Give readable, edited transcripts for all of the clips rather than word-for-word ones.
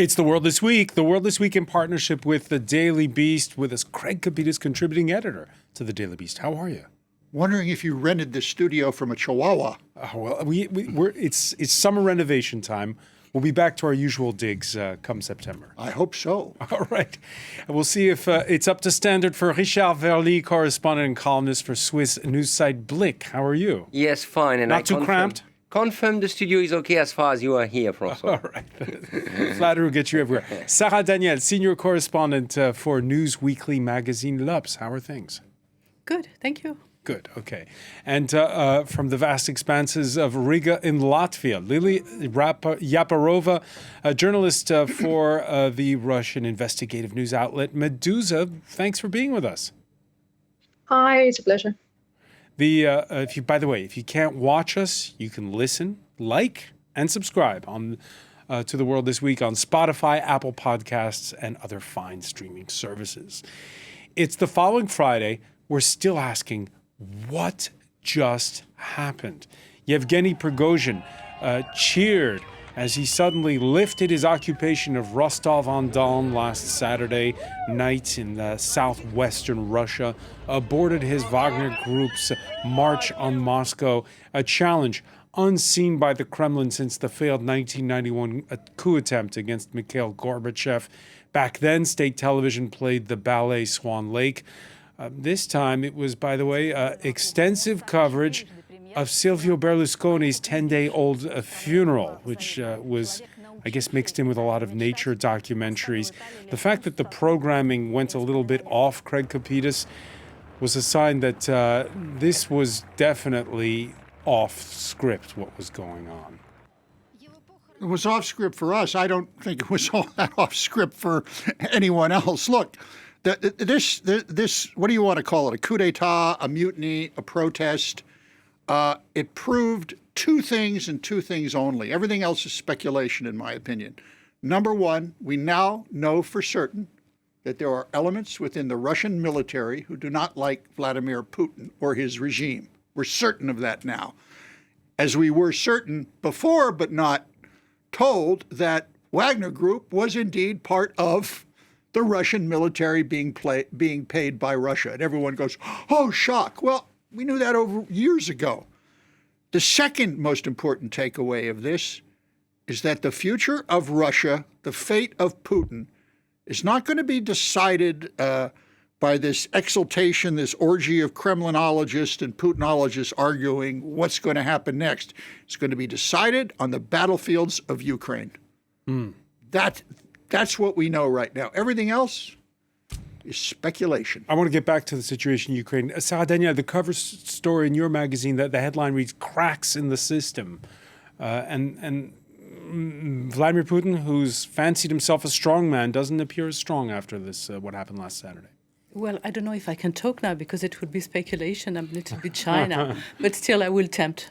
It's The World This Week. The World This Week in partnership with The Daily Beast, with us Craig Kapitas, contributing editor to The Daily Beast. How are you? Wondering if you rented the studio from a Chihuahua. Well, it's summer renovation time. We'll be back to our usual digs come September. I hope so. All right. And we'll see if it's up to standard for Richard Verly, correspondent and columnist for Swiss news site Blick. How are you? Yes, fine. And Not too cramped? Confirm the studio is okay as far as you are here, François. All right. Flattery will get you everywhere. Sarah Daniel, senior correspondent for News Weekly magazine L'Obs. How are things? Good, thank you. Good, okay. And from the vast expanses of Riga in Latvia, Lily Yaparova, a journalist for the Russian investigative news outlet Meduza. Thanks for being with us. Hi, it's a pleasure. By the way, if you can't watch us, you can listen, like, and subscribe on to The World This Week on Spotify, Apple Podcasts, and other fine streaming services. It's the following Friday. We're still asking, what just happened? Yevgeny Prigozhin cheered as he suddenly lifted his occupation of Rostov-on-Don last Saturday night in southwestern Russia, aborted his Wagner Group's march on Moscow, a challenge unseen by the Kremlin since the failed 1991 coup attempt against Mikhail Gorbachev. Back then, state television played the ballet Swan Lake. This time, it was, by the way, extensive coverage of Silvio Berlusconi's 10-day-old funeral, which was, I guess, mixed in with a lot of nature documentaries. The fact that the programming went a little bit off, Craig Kapitas, was a sign that this was definitely off script, what was going on. It was off script for us. I don't think it was all that off script for anyone else. Look, this, what do you want to call it? A coup d'etat, a mutiny, a protest? It proved two things and two things only. Everything else is speculation, in my opinion. Number one, we now know for certain that there are elements within the Russian military who do not like Vladimir Putin or his regime. We're certain of that now. As we were certain before, but not told, that Wagner Group was indeed part of the Russian military being paid by Russia. And everyone goes, oh, shock. Well, we knew that over years ago. The second most important takeaway of this is that the future of Russia, the fate of Putin, is not going to be decided by this exultation, this orgy of Kremlinologists and Putinologists arguing what's going to happen next. It's going to be decided on the battlefields of Ukraine. That's what we know right now. Everything else is speculation. I want to get back to the situation in Ukraine. Sarah Daniel, the cover story in your magazine, that the headline reads, "Cracks in the System." And Vladimir Putin, who's fancied himself a strong man, doesn't appear as strong after this, what happened last Saturday. Well, I don't know if I can talk now because it would be speculation. I'm a little bit shy now, but still I will tempt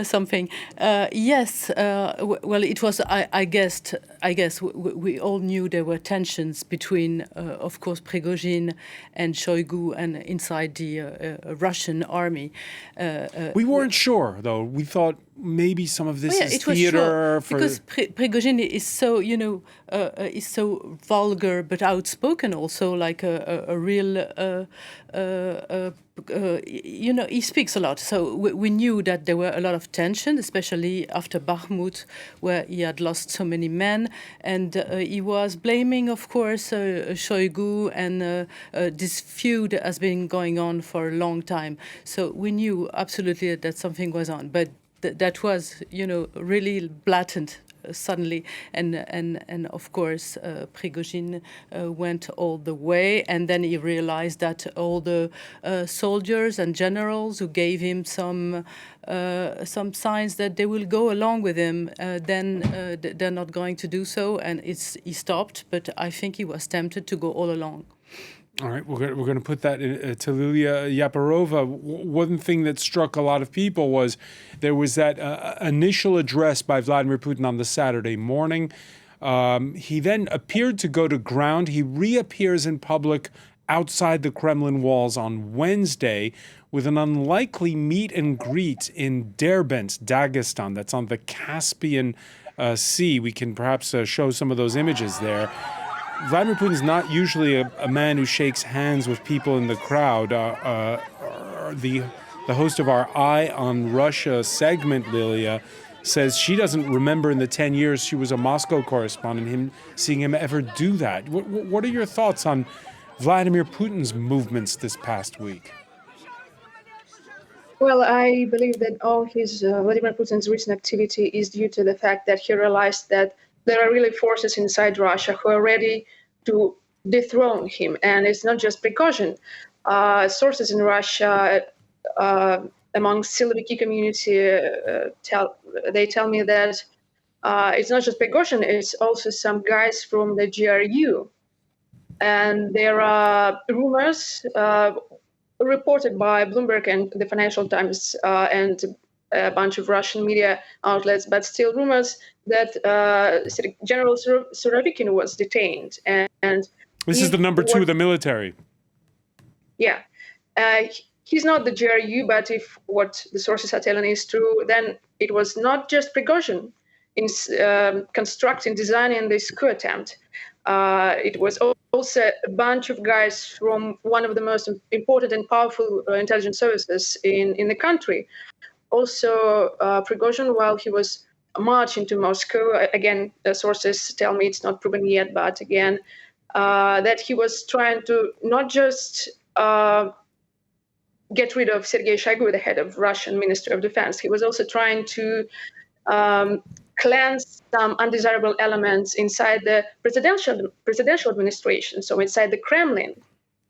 something. Yes, well, it was, I guess we all knew there were tensions between, of course, Prigozhin and Shoigu and inside the Russian army. We weren't sure, though. We thought maybe some of this is it was theater. Sure, because Prigozhin is so, is so vulgar but outspoken also, like a real, he speaks a lot. So we knew that there were a lot of tension, especially after Bakhmut, where he had lost so many men. And he was blaming, of course, Shoigu, and this feud has been going on for a long time. So we knew absolutely that something was on. But that was, really blatant suddenly, and of course Prigozhin went all the way, and then he realized that all the soldiers and generals who gave him some signs that they will go along with him, then they're not going to do so, and he stopped. But I think he was tempted to go all along. All right, we're going to put that to Lilya Yaparova. One thing that struck a lot of people was there was that initial address by Vladimir Putin on the Saturday morning. He then appeared to go to ground. He reappears in public outside the Kremlin walls on Wednesday with an unlikely meet and greet in Derbent, Dagestan. That's on the Caspian see. We can perhaps show some of those images there. Vladimir Putin's not usually a man who shakes hands with people in the crowd. The host of our Eye on Russia segment, Lilia, says she doesn't remember in the 10 years she was a Moscow correspondent seeing him ever do that. What are your thoughts on Vladimir Putin's movements this past week? Well, I believe that all his Vladimir Putin's recent activity is due to the fact that he realized that there are really forces inside Russia who are ready to dethrone him. And it's not just Prigozhin. Sources in Russia among Siloviki community tell me that it's not just Prigozhin, it's also some guys from the GRU. And there are rumors reported by Bloomberg and the Financial Times and a bunch of Russian media outlets, but still rumors that General Surovikin was detained. And this is the number two of the military. Yeah. He's not the GRU, but if what the sources are telling is true, then it was not just Prigozhin in constructing, designing this coup attempt. It was also a bunch of guys from one of the most important and powerful intelligence services in the country. Also, Prigozhin, while he was marching to Moscow, again, the sources tell me it's not proven yet, but again, that he was trying to not just get rid of Sergei Shoigu, the head of Russian Ministry of Defense. He was also trying to cleanse some undesirable elements inside the presidential administration. So inside the Kremlin,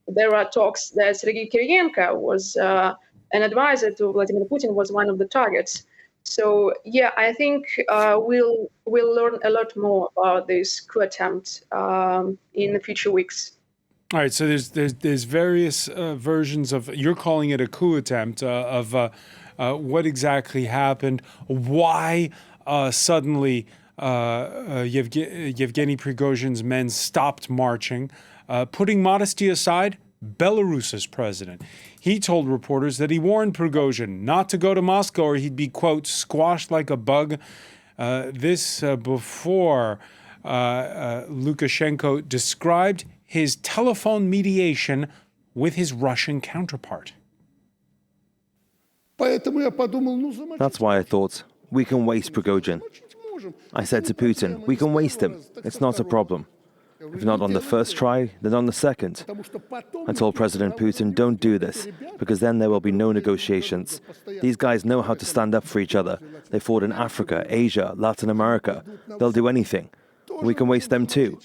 there are talks that Sergei Kiriyenko was an advisor to Vladimir Putin, was one of the targets. So yeah, I think we'll learn a lot more about this coup attempt in the future weeks. All right, so there's various versions of, you're calling it a coup attempt, of what exactly happened, why suddenly Yevgeny Prigozhin's men stopped marching. Putting modesty aside, Belarus's president, he told reporters that he warned Prigozhin not to go to Moscow or he'd be, quote, squashed like a bug. This before Lukashenko described his telephone mediation with his Russian counterpart. That's why I thought, we can waste Prigozhin. I said to Putin, we can waste him. It's not a problem. If not on the first try, then on the second. I told President Putin, don't do this, because then there will be no negotiations. These guys know how to stand up for each other. They fought in Africa, Asia, Latin America. They'll do anything. We can waste them too.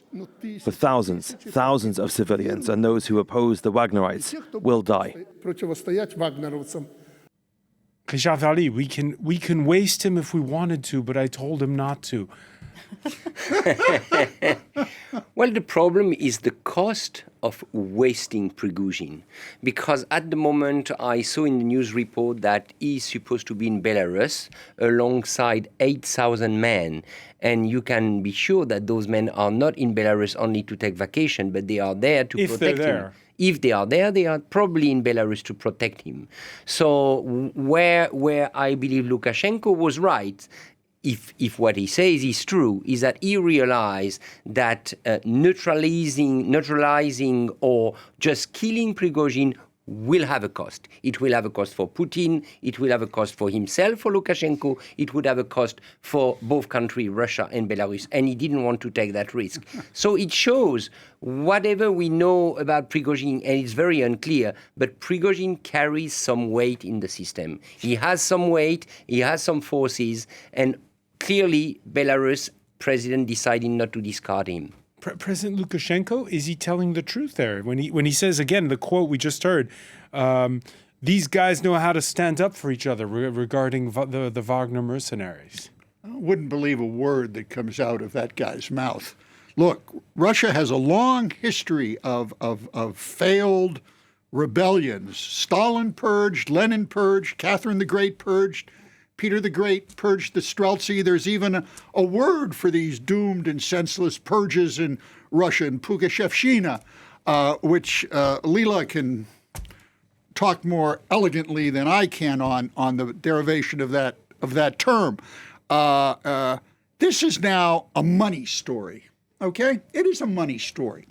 But thousands of civilians and those who oppose the Wagnerites will die. Kishav Ali, we can waste him if we wanted to, but I told him not to. Well, the problem is the cost of wasting Prigozhin, because at the moment I saw in the news report that he's supposed to be in Belarus alongside 8,000 men. And you can be sure that those men are not in Belarus only to take vacation, but they are there to protect him. If they are there, they are probably in Belarus to protect him. So where I believe Lukashenko was right, if what he says is true, is that he realized that neutralizing or just killing Prigozhin will have a cost. It will have a cost for Putin, it will have a cost for himself, for Lukashenko, it would have a cost for both countries, Russia and Belarus, and he didn't want to take that risk. So it shows whatever we know about Prigozhin, and it's very unclear, but Prigozhin carries some weight in the system. He has some weight, he has some forces, and clearly Belarus president decided not to discard him. President Lukashenko, is he telling the truth there? When he says, again, the quote we just heard, these guys know how to stand up for each other regarding the Wagner mercenaries. I wouldn't believe a word that comes out of that guy's mouth. Look, Russia has a long history of failed rebellions. Stalin purged, Lenin purged, Catherine the Great purged, Peter the Great purged the Streltsy. There's even a word for these doomed and senseless purges in Russian, Pugachevshchina, which Lila can talk more elegantly than I can on the derivation of that term. This is now a money story, okay? It is a money story.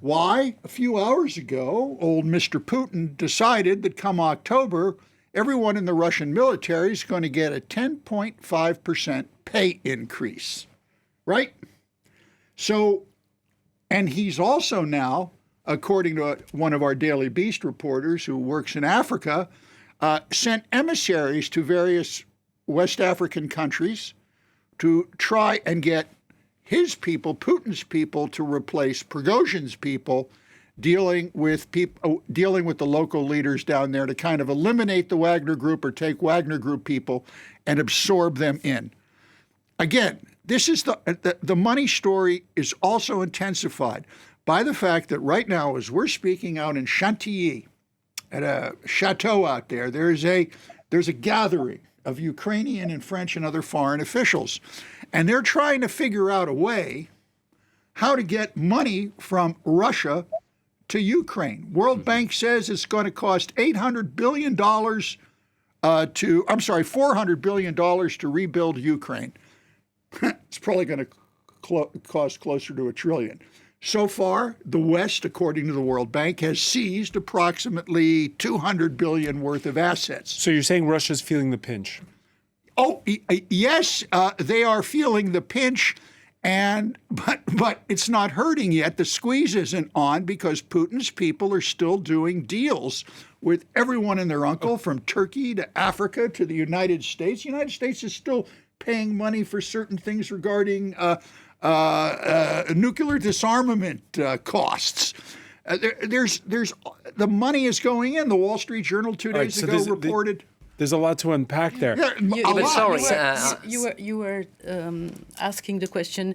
Why? A few hours ago, old Mr. Putin decided that come October, everyone in the Russian military is going to get a 10.5% pay increase, right? So, and he's also now, according to one of our Daily Beast reporters who works in Africa, sent emissaries to various West African countries to try and get his people, Putin's people, to replace Prigozhin's people, dealing with the local leaders down there to kind of eliminate the Wagner Group or take Wagner Group people and absorb them in. Again, this is the money story is also intensified by the fact that right now, as we're speaking out in Chantilly, at a chateau out there, there's a gathering of Ukrainian and French and other foreign officials. And they're trying to figure out a way how to get money from Russia to Ukraine. World Bank says it's going to cost $400 billion to rebuild Ukraine. It's probably going to cost closer to $1 trillion. So far, the West, according to the World Bank, has seized approximately $200 billion worth of assets. So you're saying Russia's feeling the pinch? Oh, yes, they are feeling the pinch, but it's not hurting yet. The squeeze isn't on because Putin's people are still doing deals with everyone and their uncle, from Turkey to Africa to the United States. The United States is still paying money for certain things regarding nuclear disarmament costs. There's the money is going in. The Wall Street Journal 2 days ago reported. There's a lot to unpack there. You were asking the question: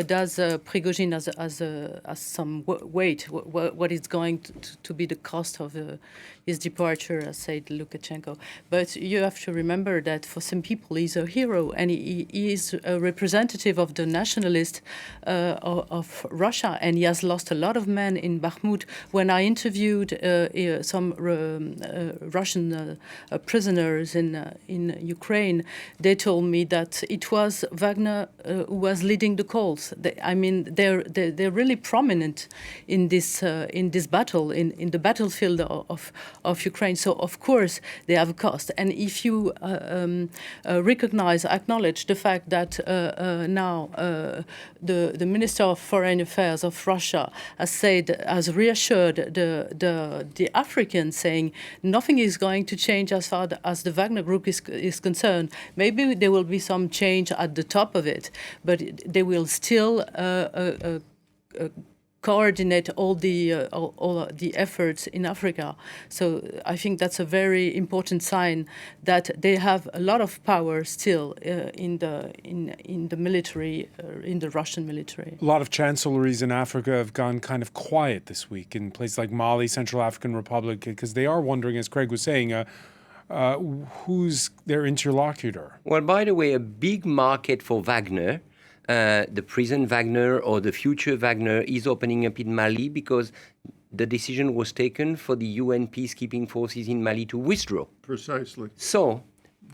does Prigozhin has some weight? What is going to be the cost of his departure, as said Lukashenko? But you have to remember that for some people he's a hero, and he is a representative of the nationalists of Russia, and he has lost a lot of men in Bakhmut. When I interviewed some Russian prisoners in Ukraine, they told me that it was Wagner who was leading the calls. They're really prominent in this battle, in the battlefield of Ukraine. So of course they have a cost. And if you acknowledge the fact that now the Minister of Foreign Affairs of Russia has reassured the Africans, saying nothing is going to change as far as the Wagner Group is concerned. Maybe there will be some change at the top of it, but they will still coordinate all the efforts in Africa. So I think that's a very important sign that they have a lot of power still in the military, in the Russian military. A lot of chancelleries in Africa have gone kind of quiet this week in places like Mali, Central African Republic, because they are wondering, as Craig was saying, who's their interlocutor. Well, by the way, a big market for Wagner, the present Wagner or the future Wagner, is opening up in Mali because the decision was taken for the UN peacekeeping forces in Mali to withdraw. Precisely. So,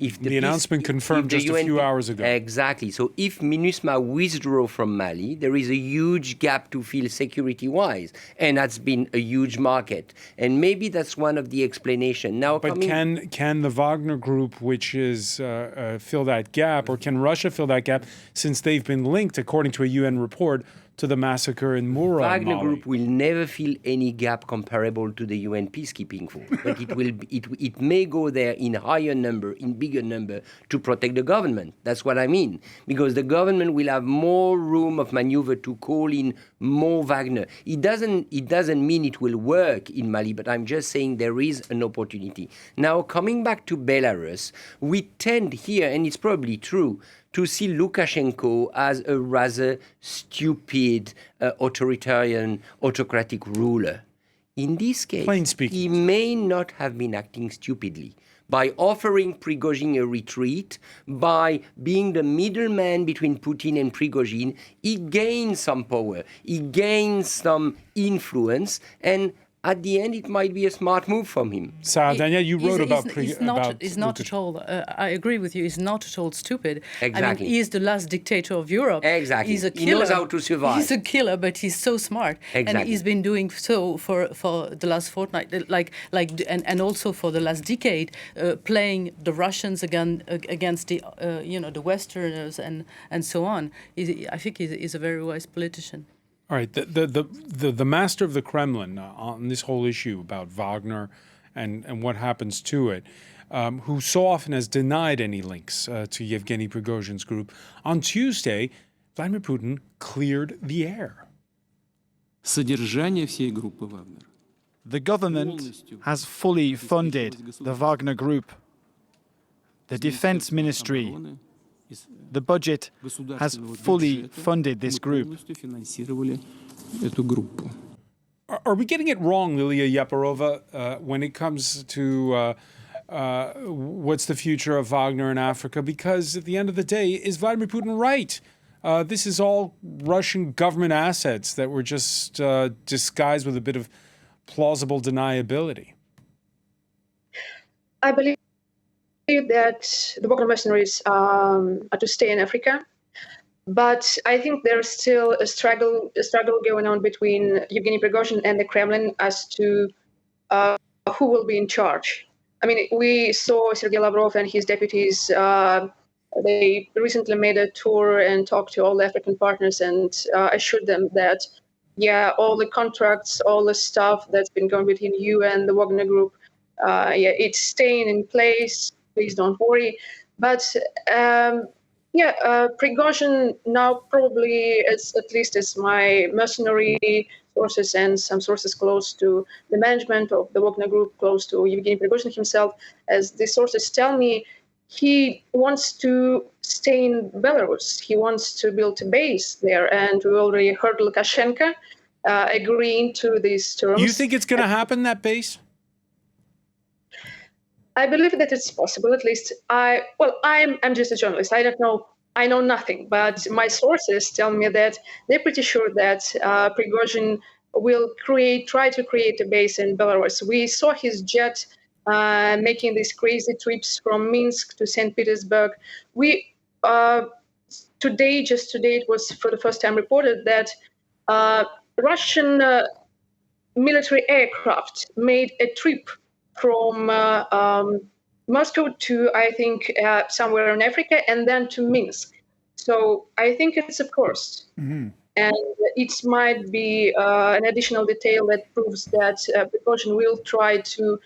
if the announcement confirmed just a few hours ago. Exactly. So if MINUSMA withdraw from Mali, there is a huge gap to fill security-wise, and that's been a huge market. And maybe that's one of the explanations. Now, but can the Wagner Group, which is fill that gap, or can Russia fill that gap, since they've been linked, according to a UN report, to the massacre in Moura, Wagner Mali? Group will never fill any gap comparable to the UN peacekeeping force, but it may go there in higher number, in bigger number, to protect the government. That's what I mean, because the government will have more room of maneuver to call in more Wagner. It doesn't mean it will work in Mali, but I'm just saying there is an opportunity. Now, coming back to Belarus, we tend here, and it's probably true, to see Lukashenko as a rather stupid, authoritarian, autocratic ruler. In this case, he may not have been acting stupidly. By offering Prigozhin a retreat, by being the middleman between Putin and Prigozhin, he gains some power, he gains some influence, and at the end, it might be a smart move from him. Sarah, Daniel, you wrote about He's not at all. I agree with you. He's not at all stupid. Exactly. I mean, he is the last dictator of Europe. Exactly. He's a killer. He knows how to survive. He's a killer, but he's so smart. Exactly. And he's been doing so for the last fortnight, and also for the last decade, playing the Russians against the the Westerners and so on. I think he's a very wise politician. All right, the master of the Kremlin on this whole issue about Wagner and what happens to it, who so often has denied any links to Yevgeny Prigozhin's group, on Tuesday, Vladimir Putin cleared the air. Содержание всей группы Вагнер. The government has fully funded the Wagner Group. The Defense Ministry, the budget has fully funded this group. Are we getting it wrong, Lilia Yaparova, when it comes to what's the future of Wagner in Africa? Because at the end of the day, is Vladimir Putin right? This is all Russian government assets that were just disguised with a bit of plausible deniability. I believe that the Wagner mercenaries are to stay in Africa, but I think there's still a struggle going on between Yevgeny Prigozhin and the Kremlin as to who will be in charge. I mean, we saw Sergei Lavrov and his deputies. They recently made a tour and talked to all the African partners and assured them that, all the contracts, all the stuff that's been going between you and the Wagner Group, it's staying in place. Please don't worry. But Prigozhin now probably, at least as my mercenary sources and some sources close to the management of the Wagner Group, close to Yevgeny Prigozhin himself, as the sources tell me, he wants to stay in Belarus. He wants to build a base there. And we already heard Lukashenko agreeing to these terms. You think it's going to happen, that base? I believe that it's possible. At least I'm just a journalist. I don't know. I know nothing. But my sources tell me that they're pretty sure that Prigozhin will try to create a base in Belarus. We saw his jet making these crazy trips from Minsk to St. Petersburg. Today it was for the first time reported that Russian military aircraft made a trip from Moscow to, I think, somewhere in Africa, and then to Minsk. So I think it's a first. Mm-hmm. And it might be an additional detail that proves that Prigozhin will try to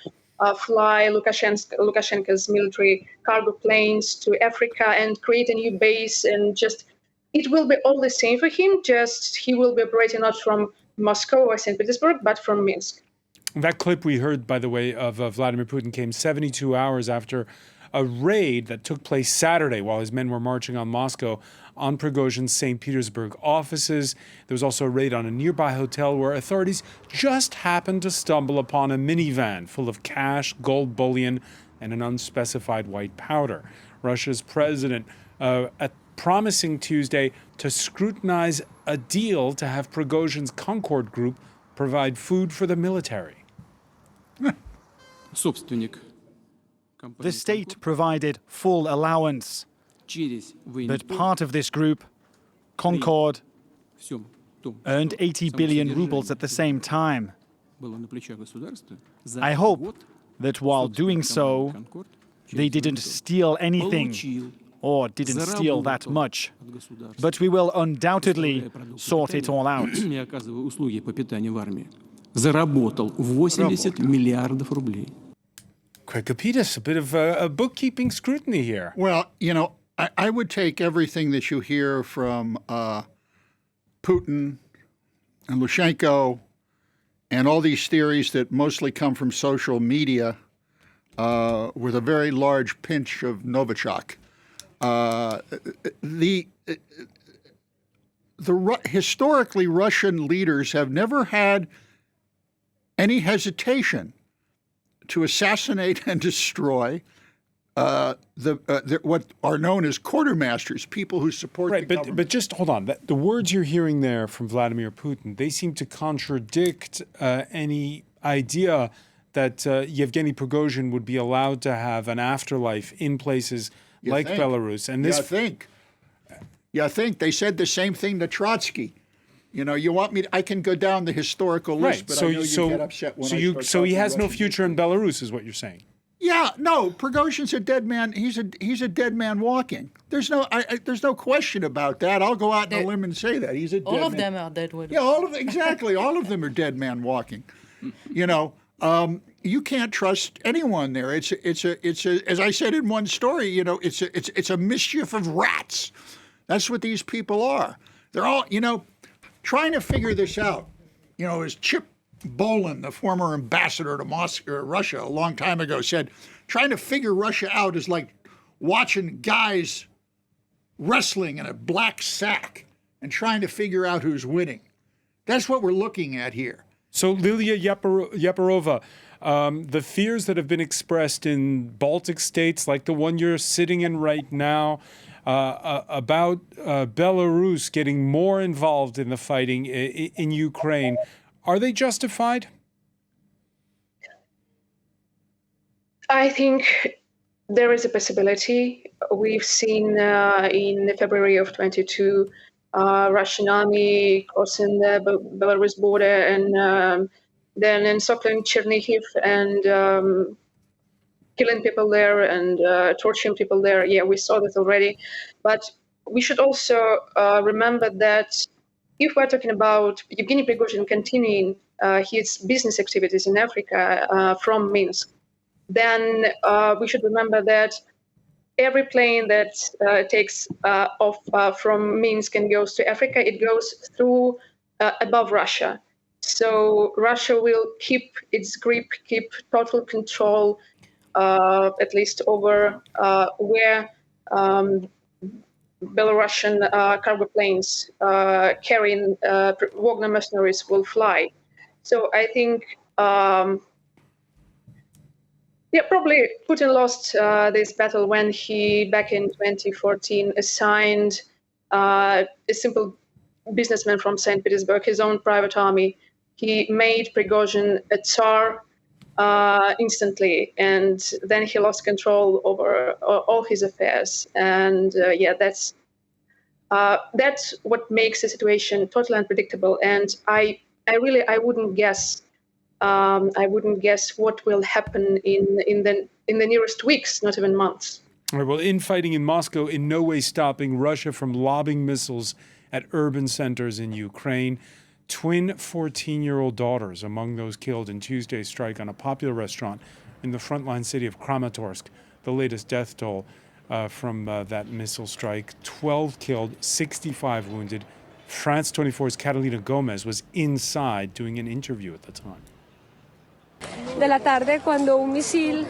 fly Lukashenko's military cargo planes to Africa and create a new base. And it will be all the same for him, just he will be operating not from Moscow or St. Petersburg, but from Minsk. That clip we heard, by the way, of Vladimir Putin came 72 hours after a raid that took place Saturday while his men were marching on Moscow on Prigozhin's St. Petersburg offices. There was also a raid on a nearby hotel where authorities just happened to stumble upon a minivan full of cash, gold bullion, and an unspecified white powder. Russia's president promising Tuesday to scrutinize a deal to have Prigozhin's Concord Group provide food for the military. The state provided full allowance, but part of this group, Concord, earned 80 billion rubles at the same time. I hope that while doing so, they didn't steal anything or didn't steal that much. But we will undoubtedly sort it all out. Заработал 80 миллиардов рублей. Craig Kapitas, a bit of a bookkeeping scrutiny here. Well, I would take everything that you hear from Putin and Lukashenko and all these theories that mostly come from social media with a very large pinch of Novichok. Historically, Russian leaders have never had any hesitation to assassinate and destroy what are known as quartermasters, people who support the government. But just hold on. The words you're hearing there from Vladimir Putin, they seem to contradict any idea that Yevgeny Prigozhin would be allowed to have an afterlife in places like Belarus. And this You think they said the same thing to Trotsky. You know, you want me to, I can go down the historical list, but I know you get upset when I start So he talking has no Russian future in Belarus, is what you're saying. Yeah, no, Prigozhin's a dead man. He's a dead man walking. There's no question about that. I'll go out on a limb and say that he's a dead man. All of them are dead. Yeah, all of them are dead man walking. You know, you can't trust anyone there. It's a as I said in one story. You know, it's a mischief of rats. That's what these people are. They're all, you know, trying to figure this out. You know, as Chip Bolin, the former ambassador to Moscow, Russia, a long time ago, said, trying to figure Russia out is like watching guys wrestling in a black sack and trying to figure out who's winning. That's what we're looking at here. So, Lilia Yeparova, the fears that have been expressed in Baltic states, like the one you're sitting in right now, about Belarus getting more involved in the fighting in Ukraine, are they justified? I think there is a possibility. We've seen in February of 22, Russian army crossing the Belarus border and then encircling Chernihiv and killing people there and torturing people there. Yeah, we saw that already. But we should also remember that if we're talking about Yevgeny Prigozhin continuing his business activities in Africa from Minsk, then we should remember that every plane that takes off from Minsk and goes to Africa, it goes through above Russia. So Russia will keep its grip, keep total control, at least over where Belarusian cargo planes carrying Wagner mercenaries will fly. So I think, probably Putin lost this battle when he, back in 2014, assigned a simple businessman from St. Petersburg his own private army. He made Prigozhin a Tsar instantly, and then he lost control over all his affairs. And that's what makes the situation totally unpredictable. And I wouldn't guess. I wouldn't guess what will happen in the nearest weeks, not even months. All right, well, infighting in Moscow in no way stopping Russia from lobbing missiles at urban centers in Ukraine. Twin 14-year-old daughters among those killed in Tuesday's strike on a popular restaurant in the frontline city of Kramatorsk. The latest death toll from that missile strike. 12 killed, 65 wounded. France 24's Catalina Gomez was inside doing an interview at the time. De la tarde, cuando un misil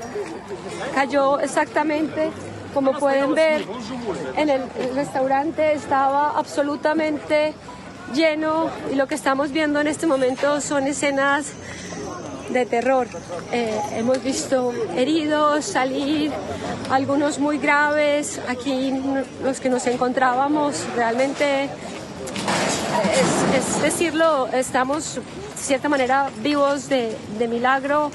cayó exactamente, como pueden ver, en el restaurante estaba absolutamente lleno, y lo que estamos viendo en este momento son escenas de terror. Hemos visto heridos salir, algunos muy graves. Aquí los que nos encontrábamos realmente, es decirlo, estamos de cierta manera vivos de milagro.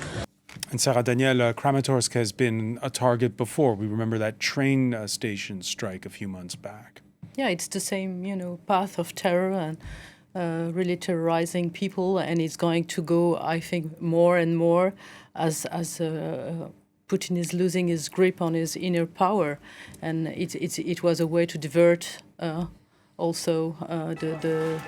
And Sarah Daniel, Kramatorsk has been a target before. We remember that train station strike a few months back. Yeah, it's the same, path of terror and really terrorizing people, and it's going to go, I think, more and more as Putin is losing his grip on his inner power, and it was a way to divert also the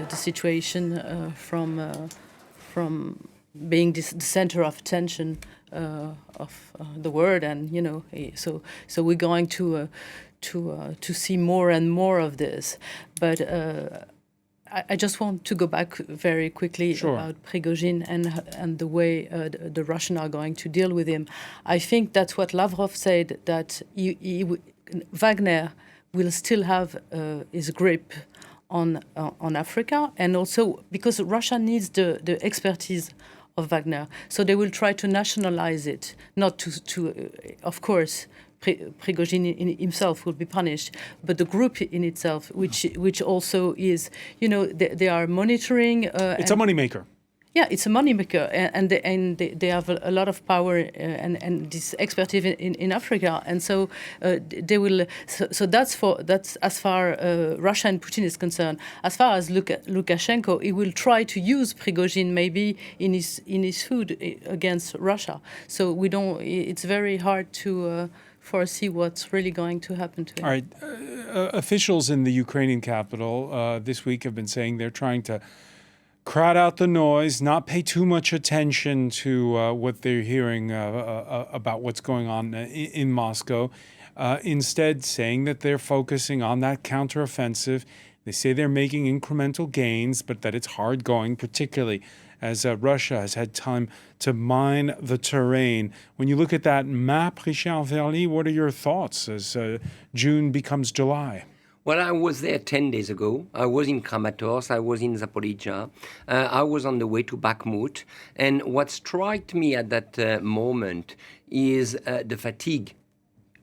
situation from being the center of attention of the world, and so we're going to see more and more of this. But I just want to go back very quickly about Prigozhin and the way the Russians are going to deal with him. I think that's what Lavrov said, that Wagner will still have his grip on Africa, and also because Russia needs the expertise of Wagner, so they will try to nationalize it, not to of course, Prigozhin himself will be punished, but the group in itself, which also is, they are monitoring. It's a moneymaker. Yeah, it's a moneymaker, and they have a lot of power and this expertise in Africa, and so they will. So that's as far Russia and Putin is concerned. As far as Lukashenko, he will try to use Prigozhin maybe in his food against Russia. So we don't. It's very hard to foresee what's really going to happen to him. All right, officials in the Ukrainian capital this week have been saying they're trying to crowd out the noise, not pay too much attention to what they're hearing about what's going on in Moscow. Instead, saying that they're focusing on that counteroffensive. They say they're making incremental gains, but that it's hard going, particularly as Russia has had time to mine the terrain. When you look at that map, Richard Verly, what are your thoughts as June becomes July? Well, I was there 10 days ago. I was in Kramatorsk, I was in Zaporizhzhia, I was on the way to Bakhmut. And what struck me at that moment is the fatigue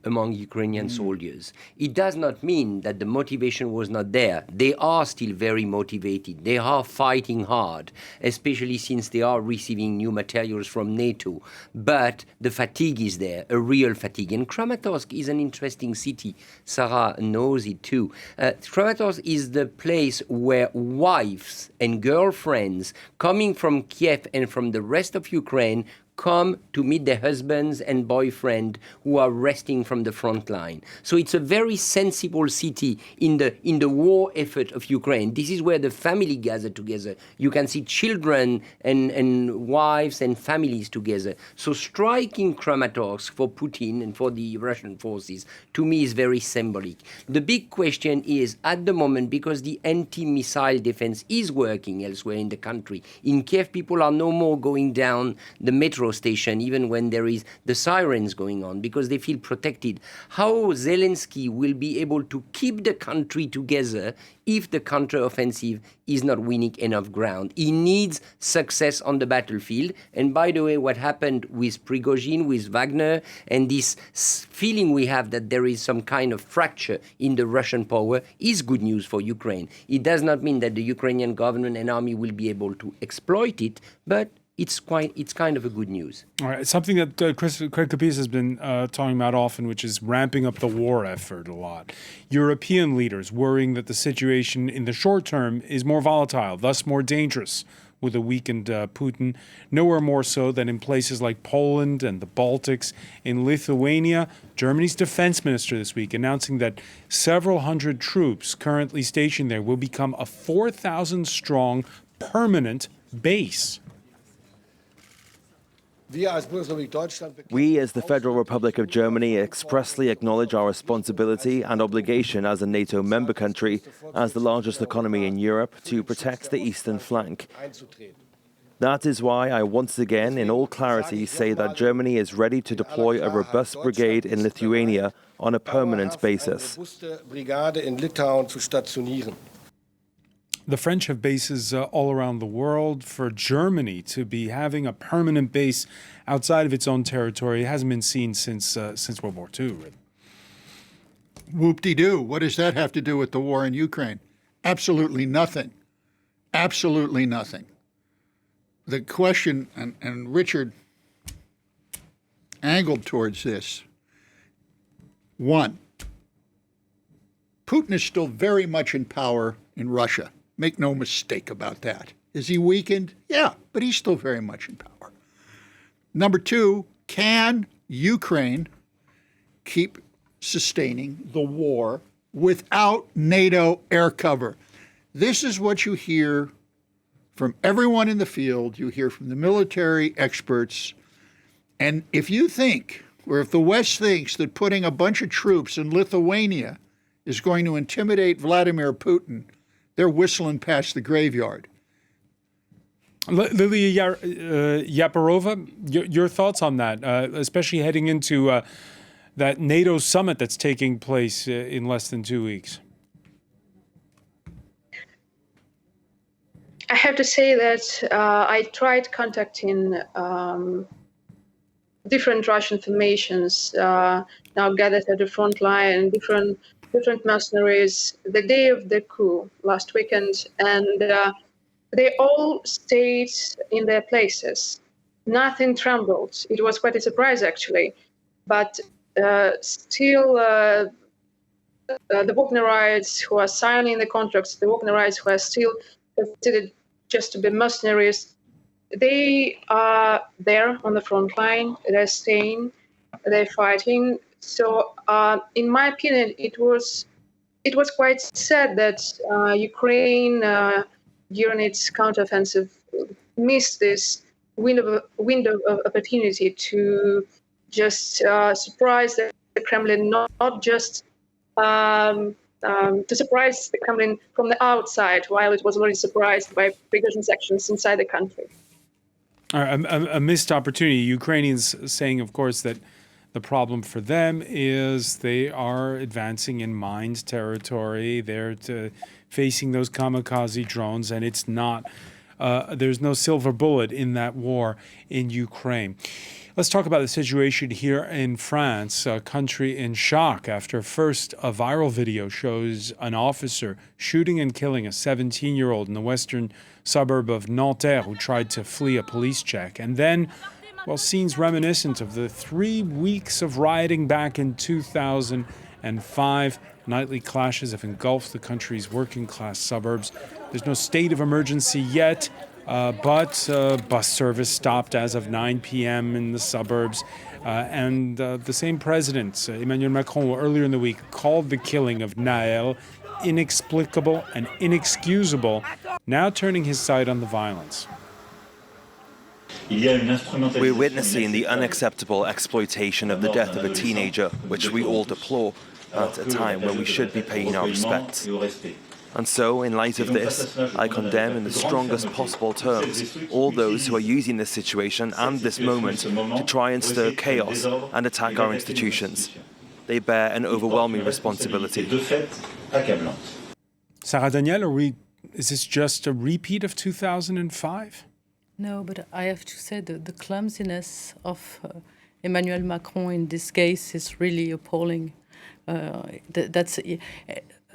among Ukrainian soldiers. It does not mean that the motivation was not there. They are still very motivated. They are fighting hard, especially since they are receiving new materials from NATO. But the fatigue is there, a real fatigue. And Kramatorsk is an interesting city. Sarah knows it too. Kramatorsk is the place where wives and girlfriends coming from Kiev and from the rest of Ukraine come to meet their husbands and boyfriend who are resting from the front line. So it's a very sensible city in the war effort of Ukraine. This is where the family gather together. You can see children and wives and families together. So striking Kramatorsk for Putin and for the Russian forces, to me, is very symbolic. The big question is, at the moment, because the anti-missile defense is working elsewhere in the country, in Kiev, people are no more going down the metro station, even when there is the sirens going on, because they feel protected. How Zelensky will be able to keep the country together if the counteroffensive is not winning enough ground? He needs success on the battlefield. And by the way, what happened with Prigozhin, with Wagner, and this feeling we have that there is some kind of fracture in the Russian power is good news for Ukraine. It does not mean that the Ukrainian government and army will be able to exploit it, but it's kind of a good news. All right, something that Craig Capis has been talking about often, which is ramping up the war effort a lot. European leaders worrying that the situation in the short term is more volatile, thus more dangerous with a weakened Putin. Nowhere more so than in places like Poland and the Baltics. In Lithuania, Germany's defense minister this week announcing that several hundred troops currently stationed there will become a 4,000-strong permanent base. We, as the Federal Republic of Germany, expressly acknowledge our responsibility and obligation as a NATO member country, as the largest economy in Europe, to protect the eastern flank. That is why I once again, in all clarity, say that Germany is ready to deploy a robust brigade in Lithuania on a permanent basis. The French have bases all around the world. For Germany to be having a permanent base outside of its own territory hasn't been seen since World War II. Really. Whoop-de-doo. What does that have to do with the war in Ukraine? Absolutely nothing. Absolutely nothing. The question, and Richard angled towards this. One, Putin is still very much in power in Russia. Make no mistake about that. Is he weakened? Yeah, but he's still very much in power. Number two, can Ukraine keep sustaining the war without NATO air cover? This is what you hear from everyone in the field. You hear from the military experts. And if you think, or if the West thinks that putting a bunch of troops in Lithuania is going to intimidate Vladimir Putin, they're whistling past the graveyard. Lilia Yaparova, your thoughts on that, especially heading into that NATO summit that's taking place in less than 2 weeks? I have to say that I tried contacting different Russian formations now gathered at the front line, different mercenaries the day of the coup last weekend, and they all stayed in their places. Nothing trembled. It was quite a surprise, actually. But still, the Wagnerites who are signing the contracts, the Wagnerites who are still considered just to be mercenaries, they are there on the front line. They're staying, they're fighting. So, in my opinion, it was quite sad that Ukraine, during its counteroffensive, missed this window of opportunity to just surprise the Kremlin, not just to surprise the Kremlin from the outside, while it was already surprised by Prigozhin's actions inside the country. A missed opportunity. Ukrainians saying, of course, that the problem for them is they are advancing in mined territory. They're facing those kamikaze drones, and it's not. There's no silver bullet in that war in Ukraine. Let's talk about the situation here in France, a country in shock after first a viral video shows an officer shooting and killing a 17-year-old in the western suburb of Nanterre who tried to flee a police check. And then, well, scenes reminiscent of the 3 weeks of rioting back in 2005. Nightly clashes have engulfed the country's working-class suburbs. There's no state of emergency yet, but bus service stopped as of 9 p.m. in the suburbs. And the same president, Emmanuel Macron, earlier in the week called the killing of Nahel inexplicable and inexcusable, now turning his sight on the violence. We're witnessing the unacceptable exploitation of the death of a teenager, which we all deplore, at a time when we should be paying our respects. And so, in light of this, I condemn in the strongest possible terms all those who are using this situation and this moment to try and stir chaos and attack our institutions. They bear an overwhelming responsibility. Sarah Daniel, is this just a repeat of 2005? No, but I have to say that the clumsiness of Emmanuel Macron in this case is really appalling. That's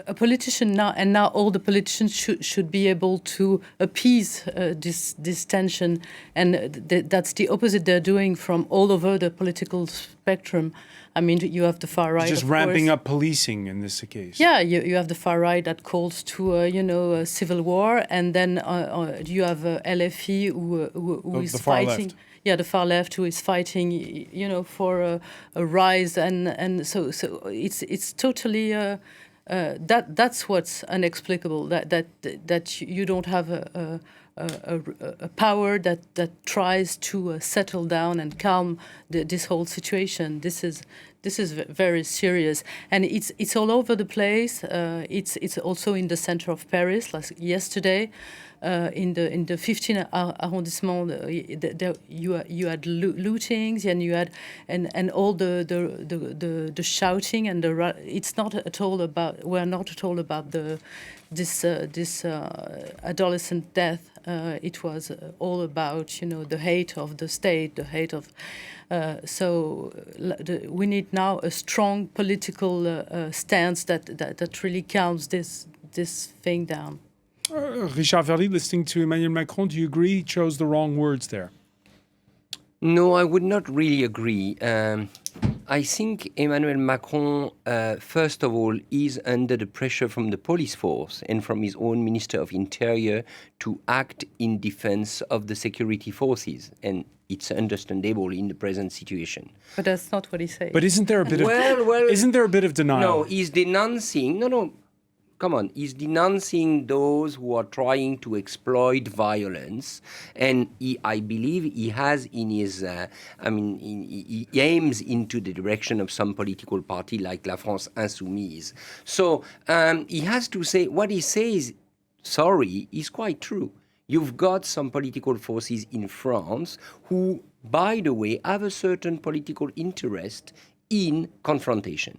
a politician now, and now all the politicians should be able to appease this tension, and that's the opposite they're doing from all over the political spectrum. I mean, you have the far right, just ramping up policing in this case. Yeah, you have the far right that calls to a civil war, and then you have LFI who is fighting. Left. Yeah, the far left who is fighting, for a rise, and so it's totally that's what's inexplicable. That you don't have a power that tries to settle down and calm this whole situation. This is very serious, and it's all over the place. It's also in the center of Paris. Like yesterday, in the 15th arrondissement, you had lootings, and you had and all the shouting, and it's not at all about. We're not at all about this adolescent death. It was all about the hate of the state, the hate of. So we need now a strong political stance that really calms this thing down. Richard Verly, listening to Emmanuel Macron, do you agree he chose the wrong words there? No, I would not really agree. I think Emmanuel Macron, first of all, is under the pressure from the police force and from his own Minister of Interior to act in defense of the security forces. And it's understandable in the present situation. But that's not what he says. But isn't there a bit isn't there a bit of denial? No, he's denouncing. No. Come on, he's denouncing those who are trying to exploit violence, and I believe he has in his, he aims into the direction of some political party like La France Insoumise. So he has to say, what he says, sorry, is quite true. You've got some political forces in France who, by the way, have a certain political interest in confrontation.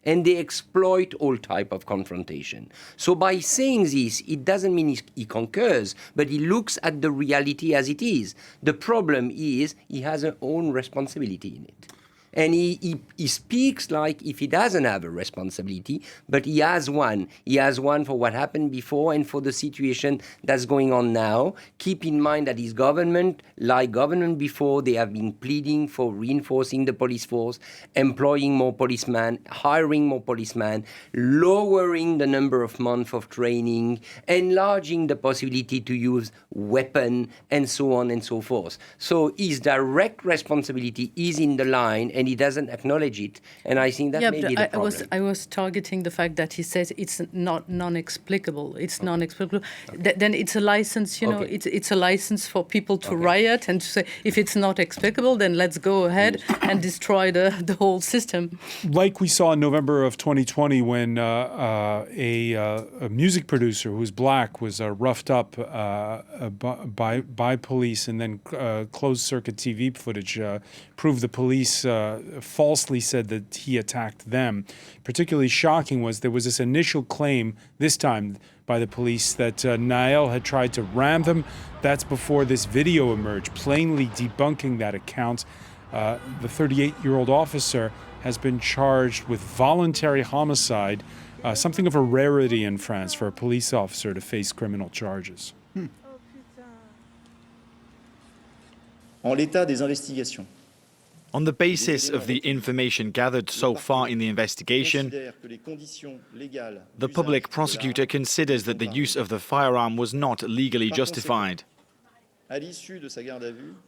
And they exploit all type of confrontation. So by saying this, it doesn't mean he concurs, but he looks at the reality as it is. The problem is he has an own responsibility in it. And he speaks like if he doesn't have a responsibility, but he has one. He has one for what happened before and for the situation that's going on now. Keep in mind that his government, like government before, they have been pleading for reinforcing the police force, employing more policemen, hiring more policemen, lowering the number of months of training, enlarging the possibility to use weapons, and so on and so forth. So his direct responsibility is in the line, and he doesn't acknowledge it. And I think that may be the problem. I was targeting the fact that he says it's not non-explicable. It's non-explicable. Then it's a license, you know, it's a license for people to riot and to say, if it's not explicable, then let's go ahead and destroy the whole system. Like we saw in November of 2020 when a music producer who was black was roughed up by police, and then closed-circuit TV footage proved the police falsely said that he attacked them. Particularly shocking was there was this initial claim, this time by the police, that Nahel had tried to ram them. That's before this video emerged, plainly debunking that account. The 38-year-old officer has been charged with voluntary homicide, something of a rarity in France for a police officer to face criminal charges. En l'état des investigations. On the basis of the information gathered so far in the investigation, the public prosecutor considers that the use of the firearm was not legally justified.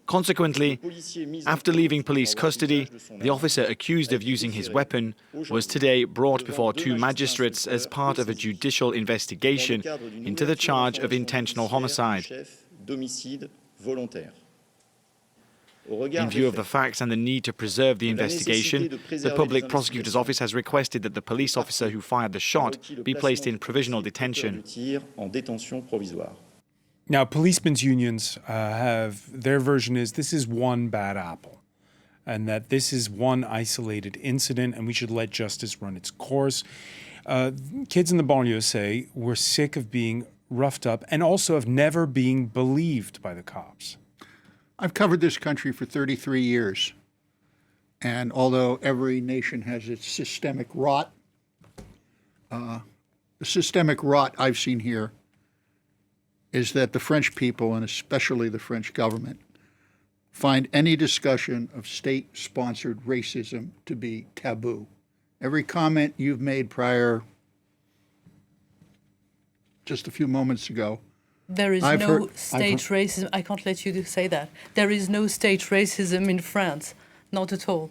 Consequently, after leaving police custody, the officer accused of using his weapon was today brought before two magistrates as part of a judicial investigation into the charge of intentional homicide. In view of the facts and the need to preserve the investigation, the Public Prosecutor's Office has requested that the police officer who fired the shot be placed in provisional detention. Now, policemen's unions their version is this is one bad apple, and that this is one isolated incident, and we should let justice run its course. Kids in the banlieue say we're sick of being roughed up and also of never being believed by the cops. I've covered this country for 33 years, and although every nation has its systemic rot, the systemic rot I've seen here is that the French people, and especially the French government, find any discussion of state-sponsored racism to be taboo. Every comment you've made prior, just a few moments ago, there is no state racism. I can't let you say that. There is no state racism in France, not at all.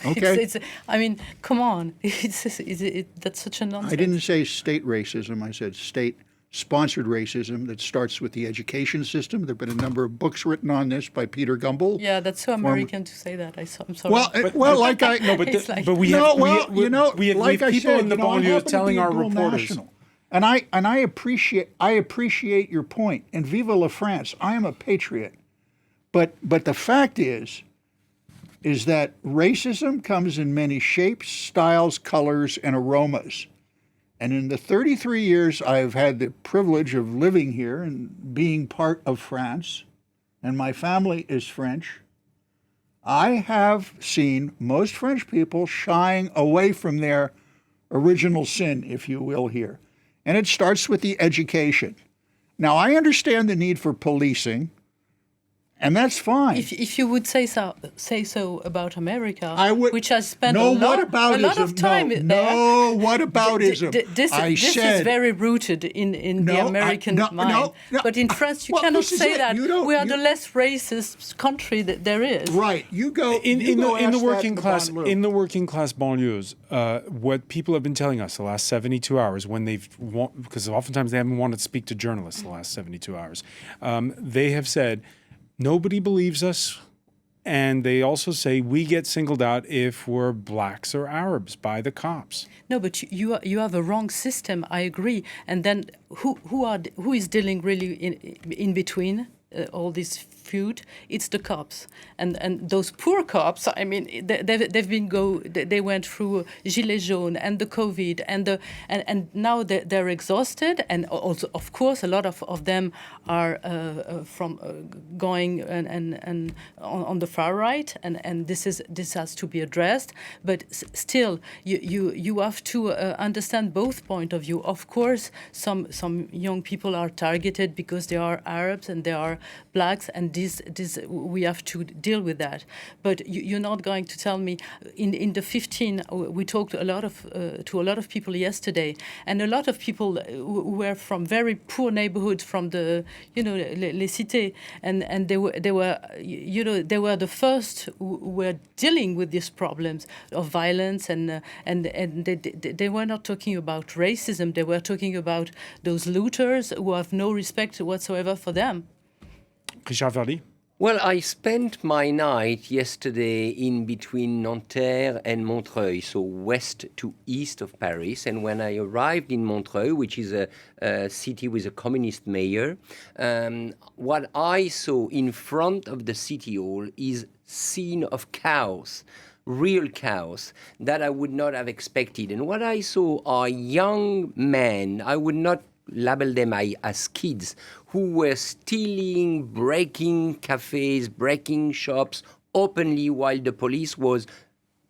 Okay. I mean, come on. That's such a nonsense. I didn't say state racism. I said state-sponsored racism that starts with the education system. There have been a number of books written on this by Peter Gumbel. Yeah, that's so American to say that. I'm sorry. Well, like I no, but we have people in the banlieue telling our reporters. National. And I appreciate your point. And vive la France! I am a patriot. But the fact is that racism comes in many shapes, styles, colors, and aromas. And in the 33 years I've had the privilege of living here and being part of France, and my family is French, I have seen most French people shying away from their original sin, if you will, here. And it starts with the education. Now, I understand the need for policing, and that's fine. If you would say so about America, I would, which has spent a lot of time there. No, whataboutism? This is very rooted in the American mind. But in France, you cannot say that. We are the less racist country that there is. Right. You go in the working class banlieues. What people have been telling us the last 72 hours, because oftentimes they haven't wanted to speak to journalists the last 72 hours, they have said, nobody believes us, and they also say we get singled out if we're blacks or Arabs by the cops. No, but you have a wrong system. I agree. And then who is dealing really in between all these food, it's the cops. And those poor cops, I mean, they went through Gilets jaunes and the COVID and now they're exhausted, and also, of course, a lot of them are from going and on the far right, and this has to be addressed. But still, you have to understand both point of view. Of course, some young people are targeted because they are Arabs and they are blacks, and this we have to deal with that. But you're not going to tell me in the 15. We talked to a lot of people yesterday, and a lot of people who were from very poor neighborhoods, from the les cités, and they were the first who were dealing with these problems of violence, and they were not talking about racism. They were talking about those looters who have no respect whatsoever for them. Richard Verdi? Well, I spent my night yesterday in between Nanterre and Montreuil, so west to east of Paris. And when I arrived in Montreuil, which is a city with a communist mayor, what I saw in front of the city hall is scene of chaos, real chaos, that I would not have expected. And what I saw are young men, I would not label them as kids, who were stealing, breaking cafes, breaking shops openly while the police was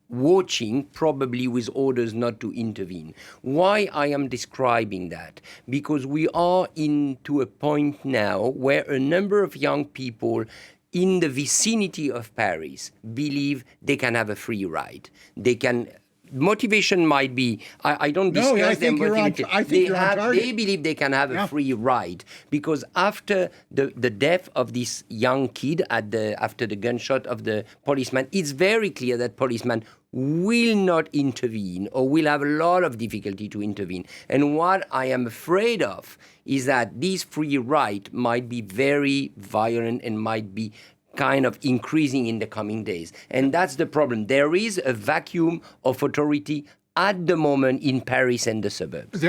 watching, probably with orders not to intervene. Why I am describing that? Because we are into a point now where a number of young people in the vicinity of Paris believe they can have a free ride. They can. Motivation might be, I don't discuss their motivation. They believe they can have a free ride because after the death of this young kid after the gunshot of the policeman, it's very clear that policeman will not intervene or will have a lot of difficulty to intervene. And what I am afraid of is that this free ride might be very violent and might be kind of increasing in the coming days. And that's the problem. There is a vacuum of authority at the moment in Paris and the suburbs.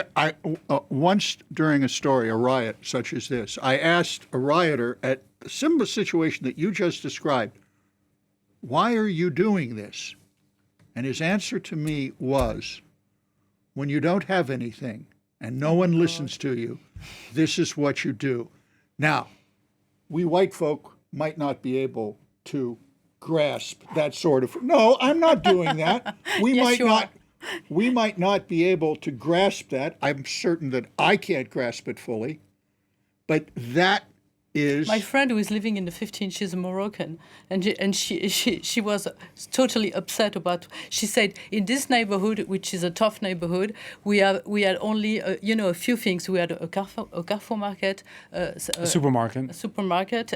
Once during a story, a riot such as this, I asked a rioter at a similar situation that you just described, why are you doing this? And his answer to me was, when you don't have anything and no one listens to you, this is what you do. Now, we white folk might not be able to grasp that sort of. No, I'm not doing that. We might not be able to grasp that. I'm certain that I can't grasp it fully, but that is. My friend who is living in the 15, she's a Moroccan, and she was totally upset about. She said, in this neighborhood, which is a tough neighborhood, we had only a few things. We had a Carrefour market, a supermarket,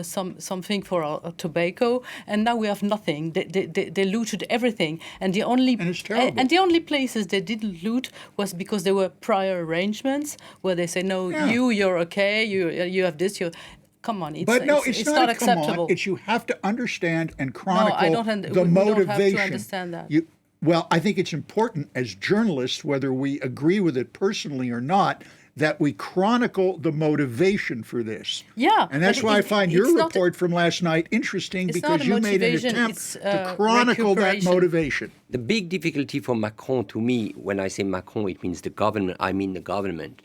something for our tobacco, and now we have nothing. They looted everything, and it's terrible. And the only places they didn't loot was because there were prior arrangements where they say, no, you're okay, you have this, come on, it's not acceptable. It's you have to understand and chronicle the motivation. We don't have to understand that. Well, I think it's important as journalists, whether we agree with it personally or not, that we chronicle the motivation for this. Yeah. And that's why I find your report from last night interesting, because you made an attempt to chronicle that motivation. The big difficulty for Macron, to me, when I say Macron, it means the government, I mean the government.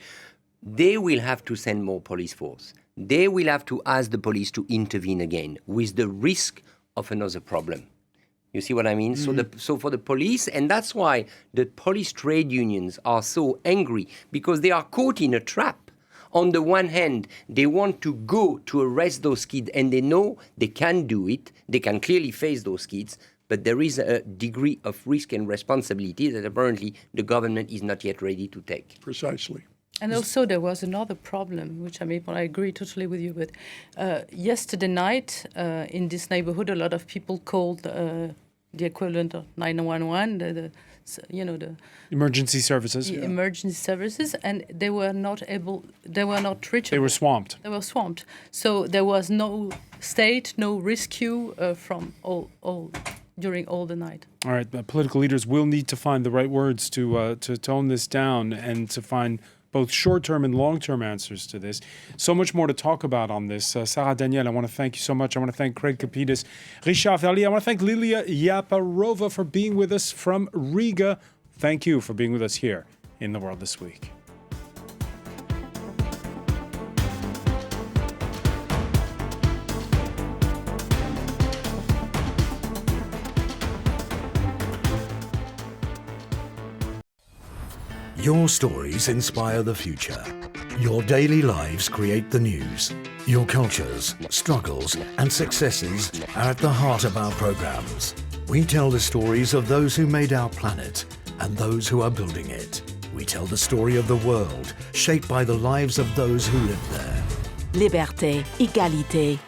They will have to send more police force. They will have to ask the police to intervene again with the risk of another problem. You see what I mean? Mm-hmm. So for the police, and that's why the police trade unions are so angry, because they are caught in a trap. On the one hand, they want to go to arrest those kids, and they know they can do it. They can clearly face those kids, but there is a degree of risk and responsibility that apparently the government is not yet ready to take. Precisely. And also there was another problem, which I agree totally with you with. Yesterday night, in this neighborhood, a lot of people called the equivalent of 911, the emergency services. Emergency services, and they were not reachable. They were swamped. So there was no state, no rescue from during all the night. All right, political leaders will need to find the right words to tone this down and to find both short-term and long-term answers to this. So much more to talk about on this. Sarah Daniel, I want to thank you so much. I want to thank Craig Kapidis, Richard Verly. I want to thank Lilia Yaparova for being with us from Riga. Thank you for being with us here in The World This Week. Your stories inspire the future. Your daily lives create the news. Your cultures, struggles, and successes are at the heart of our programs. We tell the stories of those who made our planet and those who are building it. We tell the story of the world, shaped by the lives of those who live there. Liberté, égalité,